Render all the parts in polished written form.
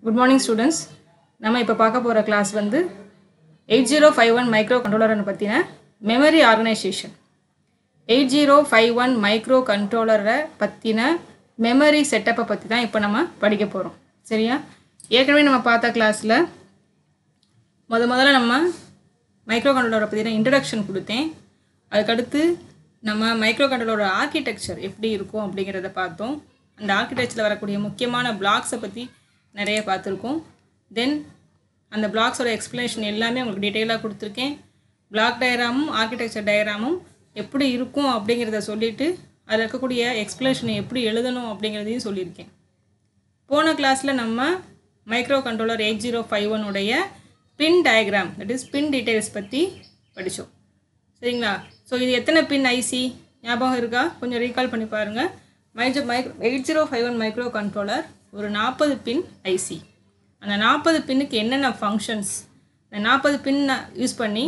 Good morning students. நம்ம இப்போ பார்க்க போற கிளாஸ் வந்து 8051 மைக்ரோ கண்ட்ரோலரை பத்தின மெமரி ஆர்கனைசேஷன். 8051 மைக்ரோ கண்ட்ரோலரை பத்தின மெமரி செட்டப்பை பத்தி தான் இப்போ நம்ம படிக்க போறோம். சரியா? ஏற்கனவே நம்ம பார்த்த கிளாஸ்ல முதல்ல நம்ம மைக்ரோ கண்ட்ரோலரை பத்தின இன்ட்ரோடக்ஷன் கொடுத்தேன். அதுக்கு அடுத்து நம்ம மைக்ரோ கண்ட்ரோலரோட ஆர்க்கிடெக்சர் எப்படி இருக்கும் அப்படிங்கறத பார்த்தோம். அந்த ஆர்க்கிடெக்சர்ல வரக்கூடிய முக்கியமான பிளாக்ஸை பத்தி நிறைய பார்த்துருக்கோம். தென் அந்த பிளாக்ஸோட எக்ஸ்பிளனேஷன் எல்லாமே உங்களுக்கு டீட்டெயிலாக கொடுத்துருக்கேன். பிளாக் டயக்ராமும் ஆர்க்கிடெக்சர் டயக்ராமும் எப்படி இருக்கும் அப்படிங்கிறத சொல்லிவிட்டு அதில் இருக்கக்கூடிய எக்ஸ்பிளனேஷனை எப்படி எழுதணும் அப்படிங்கிறதையும் சொல்லியிருக்கேன். போன கிளாஸில் நம்ம மைக்ரோ கண்ட்ரோலர் 8051 உடைய pin diagram, that is pin details பற்றி படித்தோம். சரிங்களா? ஸோ இது எத்தனை பின் ஐசி ஞாபகம் இருக்கா? கொஞ்சம் ரீகால் பண்ணி பாருங்கள். 8051 மைக்ரோ கண்ட்ரோலர் ஒரு 40 பின் ஐசி. அந்த 40 பின்னுக்கு என்னென்ன ஃபங்க்ஷன்ஸ், அந்த 40 பின் யூஸ் பண்ணி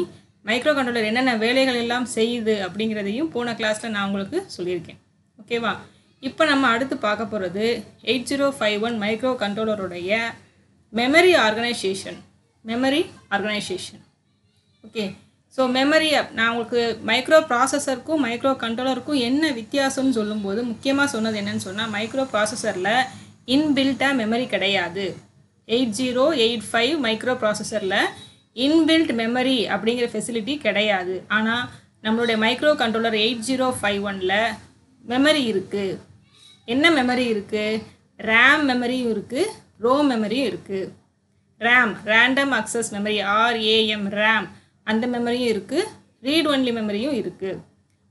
மைக்ரோ கண்ட்ரோலர் என்னென்ன வேலைகள் எல்லாம் செய்யுது அப்படிங்கிறதையும் போன கிளாஸில் நான் உங்களுக்கு சொல்லியிருக்கேன். ஓகேவா? இப்போ நம்ம அடுத்து பார்க்க போகிறது 8051 மைக்ரோ கண்ட்ரோலருடைய memory organisation. Okay, so memory நான் உங்களுக்கு மைக்ரோ ப்ராசஸருக்கும் மைக்ரோ கண்ட்ரோலருக்கும் என்ன வித்தியாசம்னு சொல்லும்போது முக்கியமாக சொன்னது என்னன்னு சொன்னால், மைக்ரோ ப்ராசஸரில் இன்பில்ட்டாக மெமரி கிடையாது. 8085 மைக்ரோ ப்ராசஸரில் இன்பில்ட் மெமரி அப்படிங்கிற ஃபெசிலிட்டி கிடையாது. ஆனால் நம்மளுடைய மைக்ரோ கண்ட்ரோலர் 8051ல் மெமரி இருக்குது. என்ன மெமரி இருக்குது? ரேம் மெமரியும் இருக்குது, ரோம் மெமரியும் இருக்குது. RAM, random access memory, RAM, RAM, அந்த மெமரியும் இருக்குது. ரீட் ஒன்லி மெமரியும் இருக்குது.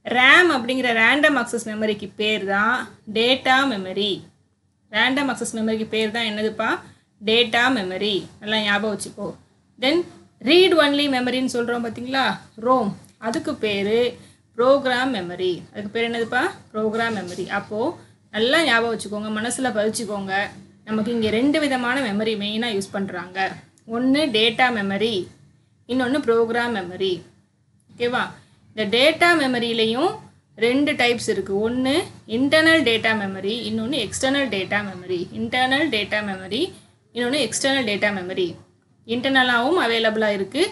ரேம் அப்படிங்கிற ரேண்டம் அக்சஸ் மெமரிக்கு பேர் தான் டேட்டா மெமரி. ரேண்டம் அக்சஸ் மெமரிக்கு பேர் தான் என்னதுப்பா? Data memory. நல்லா ஞாபகம் வச்சுக்கோ. தென் ரீட் ஒன்லி மெமரின்னு சொல்கிறோம் பார்த்தீங்களா, ரோம், அதுக்கு பேர் ப்ரோக்ராம் மெமரி. அதுக்கு பேர் என்னதுப்பா? Program memory. அப்போது நல்லா ஞாபகம் வச்சுக்கோங்க, மனசில் பதிச்சுக்கோங்க. நமக்கு இங்கே 2 விதமான மெமரி மெயினாக யூஸ் பண்ணுறாங்க. ஒன்று டேட்டா மெமரி, இன்னொன்று ப்ரோக்ராம் மெமரி. ஓகேவா? இந்த டேட்டா மெமரியிலையும் 2 டைப்ஸ் இருக்குது. ஒன்று இன்டர்னல் டேட்டா மெமரி, இன்னொன்று external data memory. Internal data memory, இன்னொன்று எக்ஸ்டர்னல் டேட்டா மெமரி. இன்டர்னலாகவும் அவைலபிளாக இருக்குது.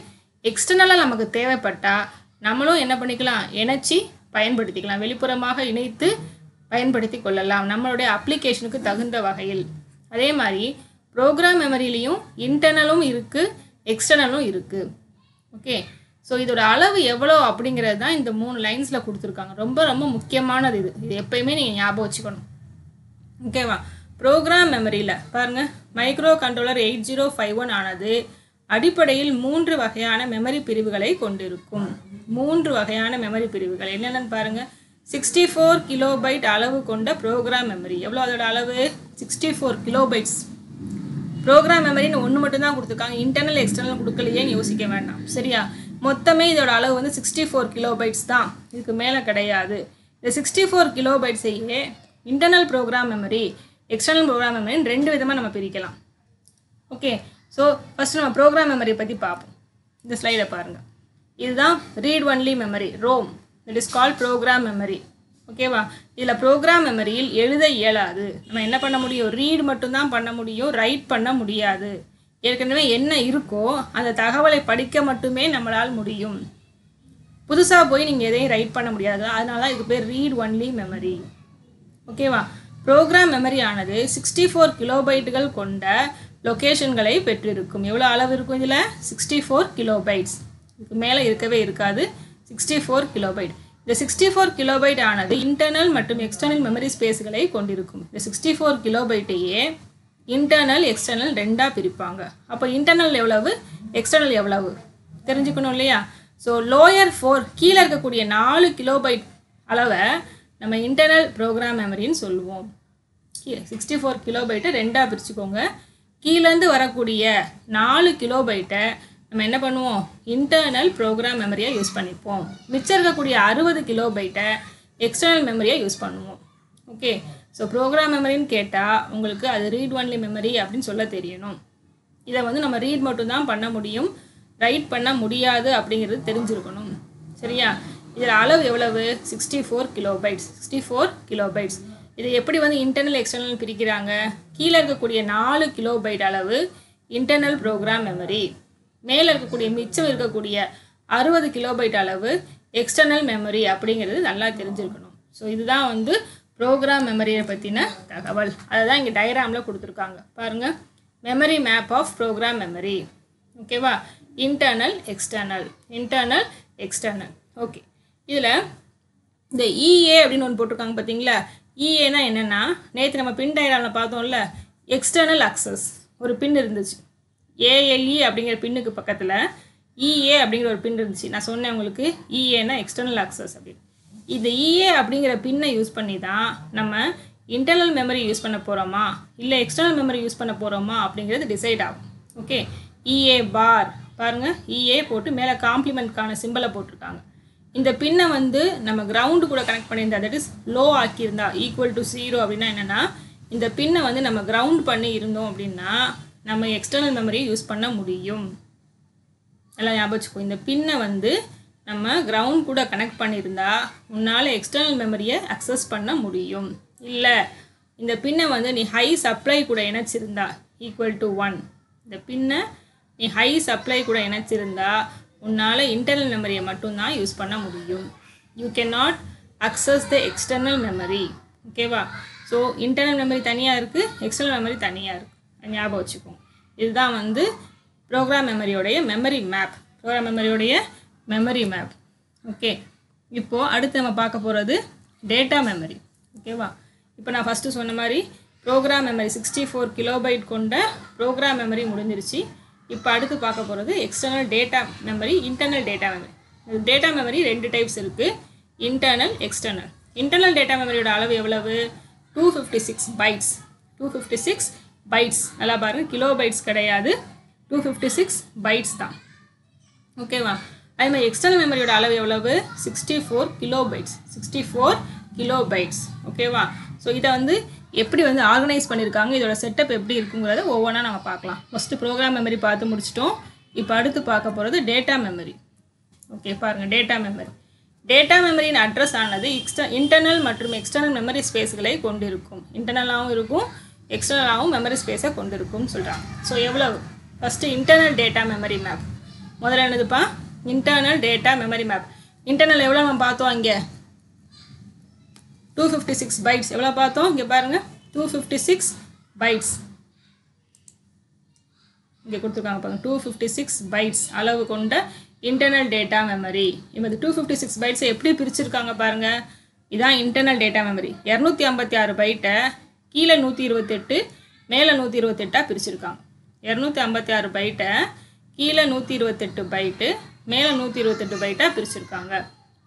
எக்ஸ்டர்னலாக நமக்கு தேவைப்பட்டால் நம்மளும் என்ன பண்ணிக்கலாம்? இணைச்சி பயன்படுத்திக்கலாம். வெளிப்புறமாக இணைத்து பயன்படுத்தி கொள்ளலாம் நம்மளுடைய அப்ளிகேஷனுக்கு தகுந்த வகையில். அதே மாதிரி ப்ரோக்ராம் மெமரிலையும் இன்டர்னலும் இருக்குது, எக்ஸ்டர்னலும் இருக்குது. ஓகே, ஸோ இதோட அளவு எவ்வளோ அப்படிங்கிறது தான் இந்த 3 லைன்ஸில் கொடுத்துருக்காங்க. ரொம்ப ரொம்ப முக்கியமானது இது. இது எப்பயுமே நீங்கள் ஞாபகம் வச்சுக்கணும். ஓகேவா? ப்ரோக்ராம் மெமரியில் பாருங்கள், மைக்ரோ கண்ட்ரோலர் 8051 ஆனது அடிப்படையில் 3 வகையான மெமரி பிரிவுகளை கொண்டிருக்கும். 3 வகையான மெமரி பிரிவுகள் என்னென்னு பாருங்கள். 64 கிலோபைட் அளவு கொண்ட ப்ரோக்ராம் மெமரி. எவ்வளோ அதோட அளவு? 64 கிலோபைட்ஸ். ப்ரோக்ராம் மெமரின்னு ஒன்று மட்டும்தான் கொடுத்துருக்காங்க, இன்டர்னல் எக்ஸ்டர்னல் கொடுக்கலையேன்னு யோசிக்க வேண்டாம். சரியா? மொத்தமே இதோட அளவு வந்து 64 கிலோபைட்ஸ் தான், இதுக்கு மேலே கிடையாது. இந்த 64 கிலோபைட்ஸையே internal program memory, external program மெமரின்னு 2 விதமாக நம்ம பிரிக்கலாம். ஓகே, ஸோ ஃபஸ்ட்டு நம்ம ப்ரோக்ராம் மெமரி பற்றி பார்ப்போம். இந்த ஸ்லைடை பாருங்கள். இதுதான் read only memory, ROM. It is called program memory. ஓகேவா? இதில் ப்ரோக்ராம் மெமரியில் எழுத இயலாது. நம்ம என்ன பண்ண முடியும்? ரீட் மட்டும்தான் பண்ண முடியும், ரைட் பண்ண முடியாது. ஏற்கனவே என்ன இருக்கோ அந்த தகவலை படிக்க மட்டுமே நம்மளால் முடியும். புதுசாக போய் நீங்கள் எதையும் ரைட் பண்ண முடியாது. அதனால தான் இதுக்கு பேர் ரீட் ஒன்லி மெமரி. ஓகேவா? ப்ரோக்ராம் மெமரி ஆனது 64 கிலோபைட்டுகள் கொண்ட லொக்கேஷன்களை பெற்றிருக்கும். எவ்வளோ அளவு இருக்கும் இதில்? 64 கிலோபைட்ஸ். இதுக்கு மேலே இருக்கவே இருக்காது. 64 கிலோபைட். இந்த 64 கிலோபைட் ஆனது இன்டர்னல் மற்றும் எக்ஸ்டர்னல் மெமரி ஸ்பேஸ்களை கொண்டிருக்கும். இந்த 64 கிலோபைட்டையே இன்டர்னல் எக்ஸ்டர்னல் 2ஆக பிரிப்பாங்க. அப்போ இன்டர்னல் எவ்வளவு, எக்ஸ்டர்னல் எவ்வளவு தெரிஞ்சுக்கணும் இல்லையா? ஸோ லோயர் 4, கீழே இருக்கக்கூடிய 4 கிலோபைட் அளவை நம்ம இன்டர்னல் ப்ரோக்ராம் மெமரின்னு சொல்லுவோம். 64 கிலோபைட்டை 2ஆக பிரிச்சுக்கோங்க. கீழேருந்து வரக்கூடிய 4 கிலோபைட்டை நம்ம என்ன பண்ணுவோம்? இன்டர்னல் ப்ரோக்ராம் மெமரியாக யூஸ் பண்ணிப்போம். மிச்சம் இருக்கக்கூடிய 60 கிலோபைட்டை எக்ஸ்டர்னல் மெமரியாக யூஸ் பண்ணுவோம். ஓகே, ஸோ ப்ரோக்ராம் மெமரின்னு கேட்டால் உங்களுக்கு அது ரீட் ஒன்லி மெமரி அப்படின்னு சொல்ல தெரியணும். இதை வந்து நம்ம ரீட் மட்டும்தான் பண்ண முடியும், ரைட் பண்ண முடியாது அப்படிங்கிறது தெரிஞ்சிருக்கணும். சரியா? இதில் அளவு எவ்வளவு? 64 கிலோபைட்ஸ். 64 கிலோபைட்ஸ். இது எப்படி வந்து இன்டர்னல் எக்ஸ்டர்னல் பிரிக்கிறாங்க? கீழே இருக்கக்கூடிய 4 கிலோபைட் அளவு இன்டர்னல் ப்ரோக்ராம் மெமரி, மேலே இருக்கக்கூடிய மிச்சம் இருக்கக்கூடிய 60 கிலோபைட் அளவு எக்ஸ்டர்னல் மெமரி அப்படிங்கிறது நல்லா தெரிஞ்சிருக்கணும். ஸோ இதுதான் வந்து ப்ரோக்ராம் மெமரியை பற்றின தகவல். அதை தான் இங்கே டயக்ராமில் கொடுத்துருக்காங்க பாருங்கள். Memory map of program memory. ஓகேவா? Internal external. ஓகே, இதில் இந்த இஏ அப்படின்னு ஒன்று போட்டிருக்காங்க பார்த்தீங்களா? இஏனா என்னென்னா, நேற்று நம்ம பின் டயக்ராமில் பார்த்தோம்ல, எக்ஸ்டர்னல் அக்சஸ் ஒரு பின் இருந்துச்சு. ஏஎல்இ அப்படிங்கிற பின்னுக்கு பக்கத்தில் இஏ அப்படிங்கிற ஒரு பின் இருந்துச்சு. நான் சொன்னேன் உங்களுக்கு இஏனா எக்ஸ்டர்னல் அக்சஸ் அப்படின்னு. இந்த இஏ அப்படிங்கிற பின்னை யூஸ் பண்ணி தான் நம்ம இன்டர்னல் மெமரி யூஸ் பண்ண போகிறோமா இல்லை எக்ஸ்டர்னல் மெமரி யூஸ் பண்ண போகிறோமா அப்படிங்கிறது டிசைட் ஆகும். ஓகே, இஏ பார் பாருங்கள், இஏ போட்டு மேலே காம்ப்ளிமெண்ட்கான சிம்பிளை போட்டிருக்காங்க. இந்த பின்னை வந்து நம்ம கிரவுண்டு கூட கனெக்ட் பண்ணியிருந்தா, தட் இஸ் லோ ஆக்கியிருந்தா, ஈக்குவல் டு 0 அப்படின்னா என்னென்னா, இந்த பின்னை வந்து நம்ம கிரவுண்ட் பண்ணி இருந்தோம் அப்படின்னா நம்ம எக்ஸ்டர்னல் மெமரியை யூஸ் பண்ண முடியும். எல்லாம் ஞாபகம் வச்சுக்கோ. இந்த பின்னை வந்து நம்ம கிரவுண்ட் கூட கனெக்ட் பண்ணியிருந்தா உன்னால் எக்ஸ்டர்னல் மெமரியை அக்சஸ் பண்ண முடியும். இல்லை இந்த பின்னை வந்து நீ ஹை சப்ளை கூட இணைச்சிருந்தா ஈக்குவல் டு 1, இந்த பின்னை நீ ஹை சப்ளை கூட இணைச்சிருந்தா உன்னால் இன்டர்னல் மெமரியை மட்டும்தான் யூஸ் பண்ண முடியும். You can not access the external memory. ஓகேவா? ஸோ இன்டர்னல் மெமரி தனியாக இருக்குது, எக்ஸ்டர்னல் மெமரி தனியாக இருக்குது. ஞாபகம் வச்சுக்கோங்க. இதுதான் வந்து ப்ரோக்ராம் மெமரியோடைய மெமரி மேப். ஓகே, இப்போது அடுத்து நம்ம பார்க்க போகிறது டேட்டா மெமரி. ஓகேவா? இப்போ நான் ஃபஸ்ட்டு சொன்ன மாதிரி ப்ரோக்ராம் மெமரி 64 கிலோபைட் கொண்ட ப்ரோக்ராம் மெமரி முடிஞ்சிருச்சு. இப்போ அடுத்து பார்க்க போகிறது external data memory, internal data memory. Data memory 2 types இருக்குது, இன்டர்னல், எக்ஸ்டர்னல். இன்டர்னல் டேட்டா மெமரியோட அளவு எவ்வளவு? 256 பைட்ஸ். 256 பைட்ஸ். நல்லா பாருங்கள், கிலோபைட்ஸ் கிடையாது, 256 பைட்ஸ் தான். ஓகேவா? அதே மாதிரி எக்ஸ்டர்னல் மெமரியோட அளவு எவ்வளவு? 64 கிலோபைட்ஸ். 64 கிலோபைட்ஸ். ஓகேவா? ஸோ இதை வந்து எப்படி வந்து ஆர்கனைஸ் பண்ணியிருக்காங்க, இதோட செட்டப் எப்படி இருக்குங்கிறத ஒவ்வொன்றா நம்ம பார்க்கலாம். ஃபஸ்ட்டு ப்ரோக்ராம் மெமரி பார்த்து முடிச்சிட்டோம். இப்போ அடுத்து பார்க்க போகிறது டேட்டா மெமரி. ஓகே, பாருங்கள், டேட்டா மெமரியின் அட்ரஸ் ஆனது இன்டர்னல் மற்றும் எக்ஸ்டர்னல் மெமரி ஸ்பேஸ்களை கொண்டிருக்கும். இன்டர்னலாகவும் இருக்கும், எக்ஸ்டர்னலாகவும் மெமரி ஸ்பேஸை கொண்டிருக்கும்னு சொல்கிறாங்க. ஸோ எவ்வளவு? First internal data memory map. முதல்ல என்னதுப்பா? Internal data memory map. Internal எவ்வளோ நம்ம பார்த்தோம்? இங்கே 256 பைட்ஸ். எவ்வளோ பார்த்தோம்? இங்கே பாருங்கள், 256 பைட்ஸ் இங்கே கொடுத்துருக்காங்க பாருங்கள். 256 பைட்ஸ் அளவு கொண்ட இன்டர்னல் டேட்டா மெமரி. இந்த 256 பைட்ஸை எப்படி பிரிச்சிருக்காங்க பாருங்கள். இதான் இன்டர்னல் டேட்டா மெமரி. 256 பைட்டை கீழே 128 மேலே 128 பிரிச்சிருக்காங்க. 256 பைட்டை கீழே 128 பைட்டு மேலே 128 பைட்டாக பிரிச்சிருக்காங்க.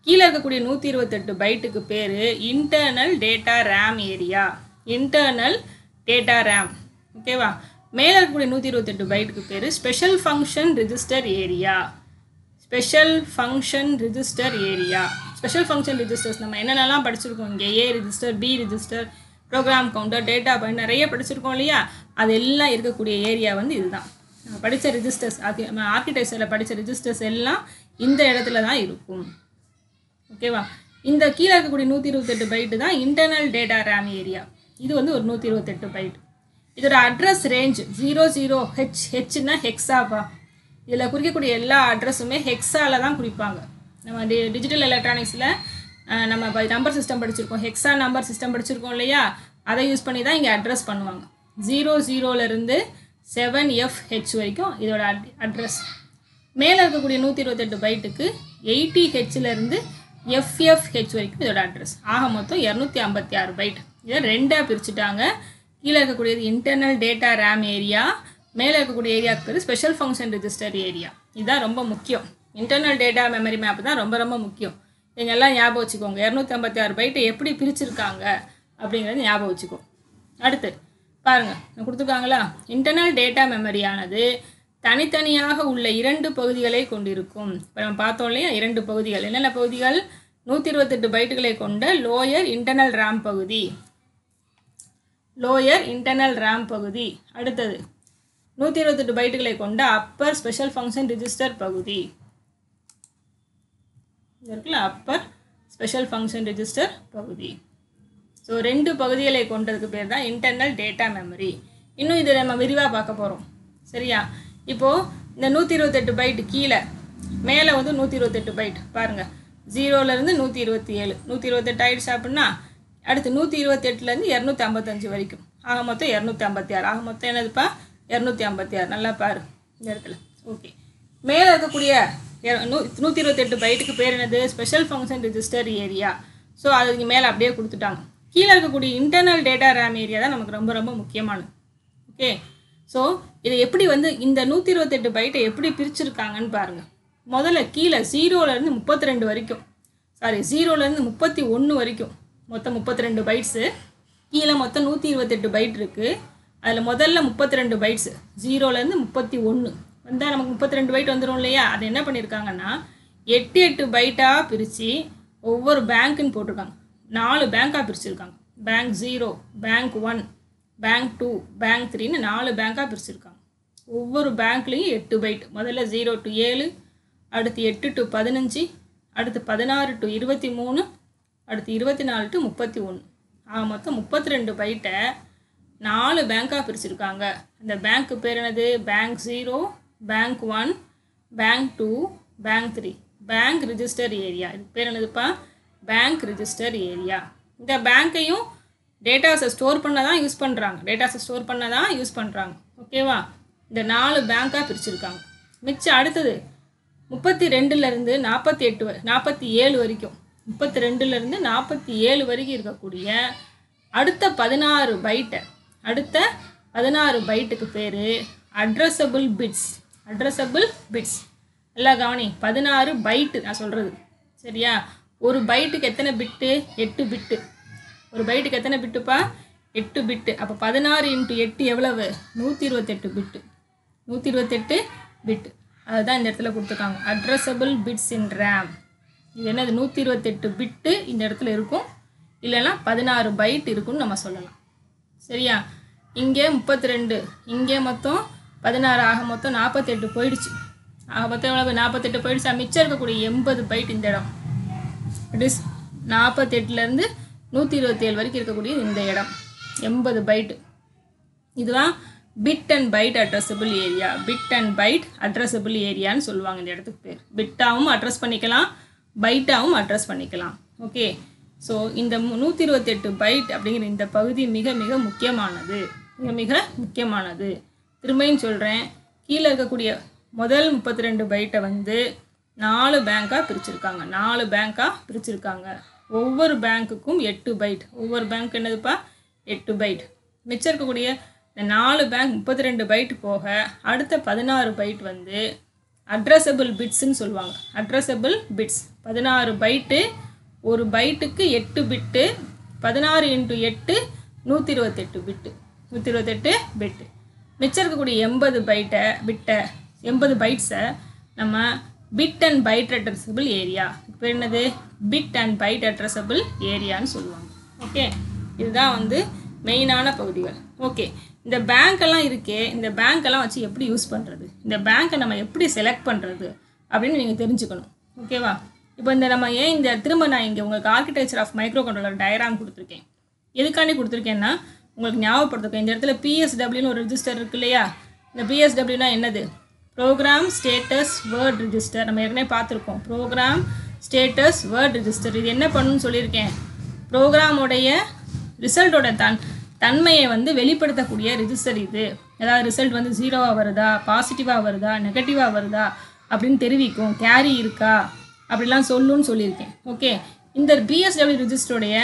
கீழே இருக்கக்கூடிய 128 பைட்டுக்கு பேர் internal data RAM area. Internal data RAM. ஓகேவா? மேலே இருக்கக்கூடிய 128 பைட்டுக்கு பேர் special function register area. Special function registers நம்ம என்னென்னலாம் படிச்சிருக்கோம் இங்கே? A register, B register, program counter, data point நிறைய படிச்சிருக்கோம் இல்லையா? அதெல்லாம் இருக்கக்கூடிய ஏரியா வந்து இதுதான். நம்ம படித்த ரிஜிஸ்டர்ஸ், ஆர்கிடெக்சரில் படித்த ரிஜிஸ்டர்ஸ் எல்லாம் இந்த இடத்துல தான் இருக்கும். ஓகேவா? இந்த கீழே இருக்கக்கூடிய 128 பைட்டு தான் இன்டர்னல் டேட்டா ரேம் ஏரியா. இது வந்து ஒரு 128 பைட். இதோட அட்ரஸ் ரேஞ்ச் 00H. ஹெச்னா ஹெக்ஸாவா? இதில் குறிக்கக்கூடிய எல்லா அட்ரஸுமே ஹெக்ஸாவில் தான் குறிப்பாங்க. நம்ம டிஜிட்டல் எலக்ட்ரானிக்ஸில் நம்ம நம்பர் சிஸ்டம் படிச்சிருக்கோம், ஹெக்ஸா நம்பர் சிஸ்டம் படிச்சிருக்கோம் இல்லையா? அதை யூஸ் பண்ணி தான் இங்கே அட்ரஸ் பண்ணுவாங்க. 00லேருந்து 7FH வரைக்கும் இதோட அட்ரஸ். மேலே இருக்கக்கூடிய 128 பைட்டுக்கு 80Hலேருந்து FFH வரைக்கும் இதோட அட்ரஸ். ஆக மொத்தம் 256 பைட். இதை ரெண்டாக பிரிச்சுட்டாங்க. கீழே இருக்கக்கூடியது இன்டர்னல் டேட்டா ரேம் ஏரியா, மேலே இருக்கக்கூடிய ஏரியாவுக்கு பேர் ஸ்பெஷல் ஃபங்க்ஷன் ரிஜிஸ்டர் ஏரியா. இதுதான் ரொம்ப முக்கியம். இன்டர்னல் டேட்டா மெமரி மேப் தான் ரொம்ப ரொம்ப முக்கியம். இதெல்லாம் ஞாபகம் வச்சுக்கோங்க. 256 பைட்டை எப்படி பிரிச்சிருக்காங்க அப்படிங்கிறது ஞாபகம் வச்சுக்கோ. அடுத்து பாருங்கள், கொடுத்துருக்காங்களா? இன்டர்னல் டேட்டா மெமரியானது தனித்தனியாக உள்ள 2 பகுதிகளை கொண்டிருக்கும். இப்போ நம்ம பார்த்தோம் இல்லையா? 2 பகுதிகள். என்னென்ன பகுதிகள்? 128 பைட்டுகளை கொண்ட லோயர் இன்டர்னல் ரேம் பகுதி. அடுத்தது 128 பைட்டுகளை கொண்ட அப்பர் ஸ்பெஷல் ஃபங்க்ஷன் ரிஜிஸ்டர் பகுதி. இது இருக்குல்ல, அப்பர் ஸ்பெஷல் ஃபங்க்ஷன் ரிஜிஸ்டர் பகுதி. ஸோ 2 பகுதிகளை கொண்டதுக்கு பேர் தான் இன்டர்னல் டேட்டா மெமரி. இன்னும் இதை நம்ம விரிவாக பார்க்க போகிறோம். சரியா? இப்போது இந்த 128 பைட் கீழே மேலே வந்து 128 பைட் பாருங்கள், 0லேருந்து 127, 128 ஆகிடுச்சு அப்படின்னா அடுத்து 128லேருந்து 255 வரைக்கும் ஆக மொத்தம் 256. ஆக மொத்தம் என்னதுப்பா? 256. நல்லா பாரு இந்த இடத்துல. ஓகே, மேலே இருக்கக்கூடிய 128 பைட்டுக்கு பேர் என்னது? Special function register area. So அது இங்கே மேலே அப்படியே கொடுத்துட்டாங்க. கீழே இருக்கக்கூடிய இன்டர்னல் டேட்டா ரேம் ஏரியா தான் நமக்கு ரொம்ப ரொம்ப முக்கியமானது. ஓகே, ஸோ இதை எப்படி வந்து இந்த 128 பைட்டை எப்படி பிரிச்சுருக்காங்கன்னு பாருங்கள். முதல்ல கீழே 0லேருந்து 32 வரைக்கும், சாரி 0லேருந்து 31 வரைக்கும் மொத்தம் 32 பைட்ஸு. கீழே மொத்தம் 128 பைட் இருக்குது. அதில் முதல்ல 32 பைட்ஸு 0லேருந்து 31 வந்தால் நமக்கு 32 பைட் வந்துடும் இல்லையா? அதை என்ன பண்ணியிருக்காங்கன்னா 8 பைட்டாக பிரித்து ஒவ்வொரு பேங்க்குன்னு போட்டிருக்காங்க. 4 பேங்காக பிரிச்சுருக்காங்க. பேங்க் 0, பேங்க் 1, பேங்க் 2, பேங்க் 3ன்னு 4 பேங்காக பிரிச்சுருக்காங்க. ஒவ்வொரு பேங்க்லேயும் 8 பைட். முதல்ல 0 to 7, அடுத்து 8 to 15, அடுத்து 16 to 23, அடுத்து 24 to 31. மொத்தம் 32 பைட்டை 4 பேங்காக பிரிச்சுருக்காங்க. அந்த பேங்க்கு பேர் என்னது? Bank 0, bank 1, bank 2, bank 3. Bank register area. இதுக்கு பேர் என்னதுப்பா? Bank register area. இந்த பேங்க்கையும் டேட்டாஸை ஸ்டோர் பண்ண தான் யூஸ் பண்ணுறாங்க. ஓகேவா? இந்த 4 பேங்காக பிரிச்சுருக்காங்க. மிச்சம் அடுத்தது 32லேருந்து 47 வரைக்கும், 32லேருந்து 47 வரைக்கும் இருக்கக்கூடிய அடுத்த 16 பைட்டுக்கு பேர் அட்ரஸபிள் பிட்ஸ். எல்லாம் கவனி, 16 பைட்டு நான் சொல்கிறது. சரியா? ஒரு பைட்டுக்கு எத்தனை பிட்டு? 8 பிட்டு. ஒரு பைட்டுக்கு எத்தனை பிட்டுப்பா? 8 பிட்டு. அப்போ 16 × 8 எவ்வளவு? 128 பிட்டு. 128 பிட்டு. அதுதான் இந்த இடத்துல கொடுத்துருக்காங்க, அட்ரஸபிள் பிட்ஸ் இன் ரேம். இது என்னது? 128 பிட்டு இந்த இடத்துல இருக்கும், இல்லைன்னா 16 பைட் இருக்குன்னு நம்ம சொல்லலாம். சரியா? இங்கே 32, இங்கே மொத்தம் 16, ஆக மொத்தம் 48 போயிடுச்சு. ஆக மொத்தம் எவ்வளவு? 48 போயிடுச்சு. மிச்சம் இருக்கக்கூடிய 80 பைட் இந்த இடம். இட் இஸ் 48லேருந்து 127 வரைக்கும் இருக்கக்கூடிய இந்த இடம் 80 பைட்டு. இதுதான் பிட் அண்ட் பைட் அட்ரஸபிள் ஏரியான்னு சொல்லுவாங்க. இந்த இடத்துக்கு பேர் பிட்டாகவும் அட்ரஸ் பண்ணிக்கலாம், பைட்டாகவும் அட்ரஸ் பண்ணிக்கலாம். ஓகே, ஸோ இந்த 128 பைட் அப்படிங்கிற இந்த பகுதி மிக மிக முக்கியமானது. திரும்பியும் சொல்கிறேன், கீழே இருக்கக்கூடிய முதல் 32 பைட்டை வந்து 4 பேங்காக பிரிச்சுருக்காங்க. ஒவ்வொரு பேங்க்குக்கும் 8 பைட். ஒவ்வொரு பேங்க் என்னதுப்பா? 8 பைட். மிச்சம் இருக்கக்கூடிய இந்த 4 பேங்க் 32 பைட் போக அடுத்த 16 பைட் வந்து அட்ரஸபிள் பிட்ஸ்ன்னு சொல்லுவாங்க. 16 பைட்டு. ஒரு பைட்டுக்கு 8 பிட்டு. 16 × 8 128 பிட்டு. 128 பிட்டு. மிச்சம் இருக்கக்கூடிய 80 பைட்ஸை நம்ம bit and byte addressable area. இப்போ என்னது? பிட் அண்ட் பைட் அட்ரஸபிள் ஏரியான்னு சொல்லுவாங்க. ஓகே, இதுதான் வந்து மெயினான பகுதிகள். ஓகே, இந்த பேங்க்கெல்லாம் இருக்கே, இந்த பேங்க்கெல்லாம் வச்சு எப்படி யூஸ் பண்ணுறது, இந்த பேங்க்கை நம்ம எப்படி செலக்ட் பண்ணுறது அப்படின்னு நீங்கள் தெரிஞ்சுக்கணும். ஓகேவா? இப்போ இந்த நம்ம திரும்ப நான் இங்கே உங்களுக்கு architecture of microcontroller diagram கொடுத்துருக்கேன். எதுக்காண்டி கொடுத்துருக்கேன்னா உங்களுக்கு ஞாபகப்படுத்துக்கேன். இந்த இடத்துல PSWன்னு ஒரு ரிஜிஸ்டர் இருக்கு இல்லையா? இந்த PSWனா என்னது? Program status word register. நம்ம ஏற்கனவே பார்த்துருக்கோம். Program status word register. இது என்ன பண்ணுன்னு சொல்லியிருக்கேன்? ப்ரோக்ராமோடைய ரிசல்ட்டோட தன்மையை வந்து வெளிப்படுத்தக்கூடிய ரிஜிஸ்டர் இது. ஏதாவது ரிசல்ட் வந்து 0வாக வருதா, பாசிட்டிவாக வருதா, நெகட்டிவாக வருதா அப்படின்னு தெரிவிக்கும். கேரி இருக்கா அப்படிலாம் சொல்லுன்னு சொல்லியிருக்கேன். ஓகே, இந்த PSW ரிஜிஸ்டருடைய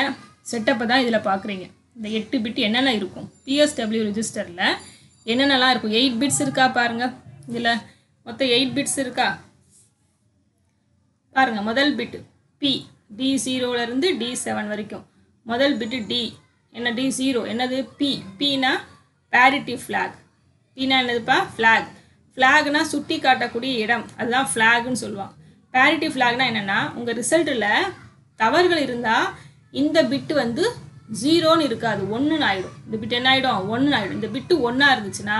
செட்டப்பை தான் இதில் பார்க்குறீங்க. இந்த 8 பிட் என்னென்ன இருக்கும் PSW ரிஜிஸ்டரில் என்னென்னலாம் இருக்கும்? 8 பிட்ஸ் இருக்கா பாருங்கள். இதில் மொத்தம் 8 பிட்ஸ் இருக்கா பாருங்கள். முதல் பிட்டு P, D0லேருந்து D7 வரைக்கும். முதல் பிட்டு D, என்ன? D0 என்னது? Pனா பேரிட்டி ஃப்ளாக். Pனா என்னதுப்பா? ஃப்ளாக். ஃப்ளாக்னா சுட்டி காட்டக்கூடிய இடம், அதுதான் ஃப்ளாக்னு சொல்லுவாங்க. பேரிட்டி ஃப்ளாக்னா என்னென்னா, உங்கள் ரிசல்ட்டில் தவறுகள் இருந்தால் இந்த பிட்டு வந்து 0ன்னு இருக்காது, 1ன்னு ஆகிடும். இந்த பிட்டு என்ன ஆகிடும்? 1ன்னு ஆகிடும். இந்த பிட்டு 1ஆ இருந்துச்சுன்னா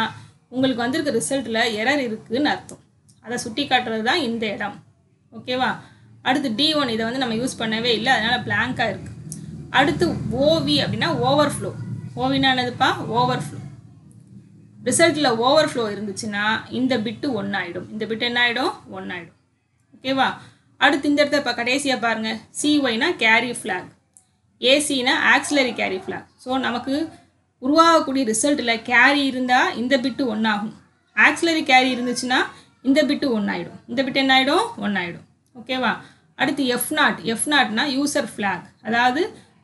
உங்களுக்கு வந்திருக்க ரிசல்ட்டில் எரர் இருக்குதுன்னு அர்த்தம். அதை சுட்டி காட்டுறது தான் இந்த இடம். ஓகேவா? அடுத்து D1, இதை வந்து நம்ம யூஸ் பண்ணவே இல்லை, அதனால் பிளாங்காக இருக்குது. அடுத்து ஓவி அப்படின்னா ஓவர்ஃப்ளோ. ஓவினா என்னதுப்பா? ஓவர்ஃப்ளோ. ரிசல்ட்டில் ஓவர்ஃப்ளோ இருந்துச்சுன்னா இந்த பிட்டு 1 ஆகிடும். இந்த பிட்டு என்ன ஆகிடும்? 1 ஆகிடும். ஓகேவா? அடுத்து இந்த இடத்த இப்போ கடைசியாக பாருங்கள். சிஒய்னா கேரி ஃப்ளாக், ஏசினா ஆக்சிலரி கேரி ஃப்ளாக். ஸோ நமக்கு உருவாகக்கூடிய ரிசல்ட்டில் கேரி இருந்தால் இந்த பிட்டு 1 ஆகும். ஆக்சிலரி கேரி இருந்துச்சுன்னா இந்த பிட்டு 1 ஆகிடும். இந்த பிட்டு என்ன ஆகிடும்? 1 ஆகிடும். ஓகேவா? அடுத்து எஃப்நாட்னா யூசர் ஃப்ளாக். அதாவது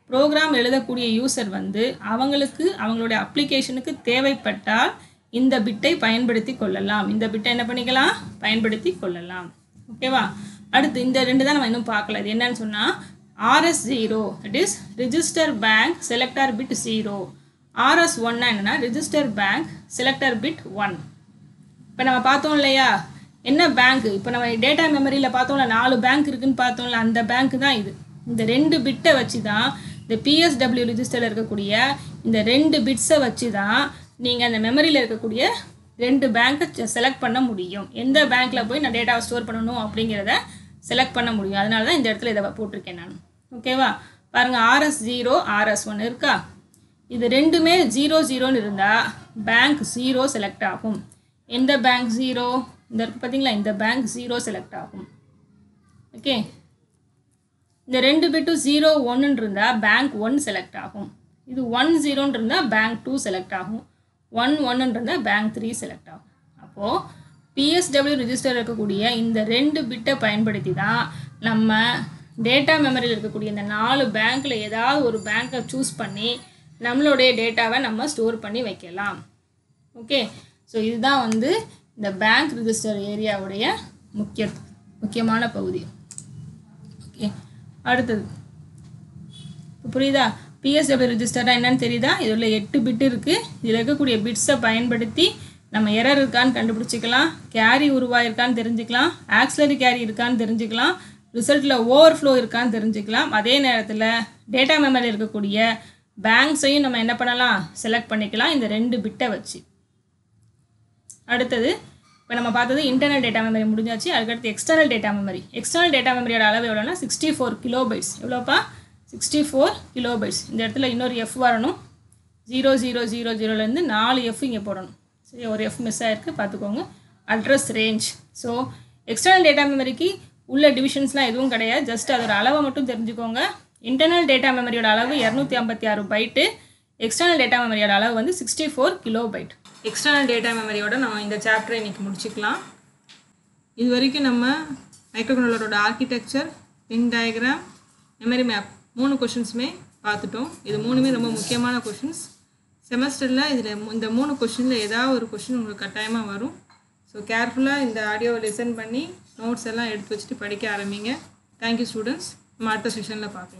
ப்ரோக்ராம் எழுதக்கூடிய யூசர் வந்து அவங்களுடைய அப்ளிகேஷனுக்கு தேவைப்பட்டால் இந்த பிட்டை பயன்படுத்தி கொள்ளலாம். இந்த பிட்டை என்ன பண்ணிக்கலாம்? பயன்படுத்தி கொள்ளலாம். ஓகேவா? அடுத்து இந்த 2 தான் நம்ம இன்னும் பார்க்கல. இது என்னன்னு சொன்னால் RS0 it is register bank selector bit 0. RS1 என்னன்னா ரிஜிஸ்டர் பேங்க் செலக்டர் பிட் 1. இப்போ நம்ம பார்த்தோம் இல்லையா என்ன பேங்க்? இப்போ நம்ம டேட்டா மெமரியில் பார்த்தோம்ல 4 பேங்க் இருக்குதுன்னு பார்த்தோம்ல, அந்த பேங்க் தான் இது. இந்த 2 பிட்டை வச்சு தான் இந்த PSW ரிஜிஸ்டரில் இருக்கக்கூடிய இந்த 2 பிட்ஸை வச்சு தான் நீங்கள் அந்த மெமரியில் இருக்கக்கூடிய 2 பேங்க்கை செலக்ட் பண்ண முடியும். எந்த பேங்க்கில் போய் நான் டேட்டாவை ஸ்டோர் பண்ணணும் அப்படிங்கிறத செலக்ட் பண்ண முடியும். அதனால தான் இந்த இடத்துல இதை போட்டிருக்கேன் நான். ஓகேவா? பாருங்கள், RS0 RS1 இருக்கா? இது ரெண்டுமே 00ன்னு இருந்தால் பேங்க் 0 செலக்ட் ஆகும். எந்த பேங்க் 0? இந்த இருக்குது பார்த்தீங்களா, இந்த பேங்க் 0 செலக்ட் ஆகும். ஓகே, இந்த 2 பிட்டும் 0 1ன்னு இருந்தால் பேங்க் 1 செலக்ட் ஆகும். இது 1 0ன்னு இருந்தால் பேங்க் 2 செலக்ட் ஆகும். 1 1ன்னு இருந்தால் பேங்க் 3 செலக்ட் ஆகும். அப்போது PSW ரிஜிஸ்டர் இருக்கக்கூடிய இந்த 2 பிட்டை பயன்படுத்தி தான் நம்ம டேட்டா மெமரியில் இருக்கக்கூடிய இந்த 4 பேங்க்கில் ஏதாவது ஒரு பேங்க்கை சூஸ் பண்ணி நம்மளுடைய டேட்டாவை நம்ம ஸ்டோர் பண்ணி வைக்கலாம். ஓகே, ஸோ இதுதான் வந்து இந்த பேங்க் ரிஜிஸ்டர் ஏரியாவுடைய முக்கியமான பகுதி. ஓகே, அடுத்தது புரியுதா? PSW ரிஜிஸ்டர்னா என்னன்னு தெரியுதா? இதில் 8 பிட் இருக்குது. இதில் இருக்கக்கூடிய பிட்ஸை பயன்படுத்தி நம்ம எரர் இருக்கான்னு கண்டுபிடிச்சிக்கலாம், கேரி உருவாயிருக்கான்னு தெரிஞ்சுக்கலாம், ஆக்சிலரி கேரி இருக்கான்னு தெரிஞ்சுக்கலாம், ரிசல்ட்டில் ஓவர்ஃப்ளோ இருக்கான்னு தெரிஞ்சுக்கலாம். அதே நேரத்தில் டேட்டா மெமரியில் இருக்கக்கூடிய பேங்க்ஸையும் நம்ம என்ன பண்ணலாம்? செலக்ட் பண்ணிக்கலாம் இந்த 2 பிட்டை வச்சு. அடுத்தது இப்போ நம்ம பார்த்தது இன்டர்னல் டேட்டா மெமரி முடிஞ்சாச்சு. அதுக்கடுத்து external data memory. External data மெமரியோட அளவு எவ்வளோனா 64 கிலோபைட்ஸ். எவ்வளோப்பா? 64 கிலோபைட்ஸ். இந்த இடத்துல இன்னொரு F வரணும். 0000லேருந்து 4 F இங்கே போடணும். சரி, ஒரு F மிஸ் ஆகிருக்கு, பார்த்துக்கோங்க. Address range. So external data மெமரிக்கு உள்ள டிவிஷன்ஸ்லாம் எதுவும் கிடையாது, ஜஸ்ட் அதோட அளவை மட்டும் தெரிஞ்சுக்கோங்க. இன்டர்னல் டேட்டா மெமரியோட அளவு 256 பைட்டு, எக்ஸ்டர்னல் டேட்டா மெமரியோட அளவு வந்து 64 கிலோபைட். எக்ஸ்டர்னல் டேட்டா மெமரியோட நம்ம இந்த சாப்டரை இன்றைக்கி முடிச்சுக்கலாம். இது வரைக்கும் நம்ம மைக்ரோகண்ட்ரோலரோட ஆர்கிடெக்சர், பின் டயக்ராம், மெமரி மேப் 3 கொஷின்ஸுமே பார்த்துட்டோம். இது 3மே ரொம்ப முக்கியமான கொஷின்ஸ். செமஸ்டரில் இதில் இந்த 3 கொஷினில் ஏதாவது ஒரு கொஷின் உங்களுக்கு கட்டாயமாக வரும். ஸோ கேர்ஃபுல்லாக இந்த ஆடியோவை லிசன் பண்ணி நோட்ஸ் எல்லாம் எடுத்து வச்சுட்டு படிக்க ஆரம்பிங்க. Thank you students. நம்ம அடுத்த செஷனில் பார்க்கலாம்.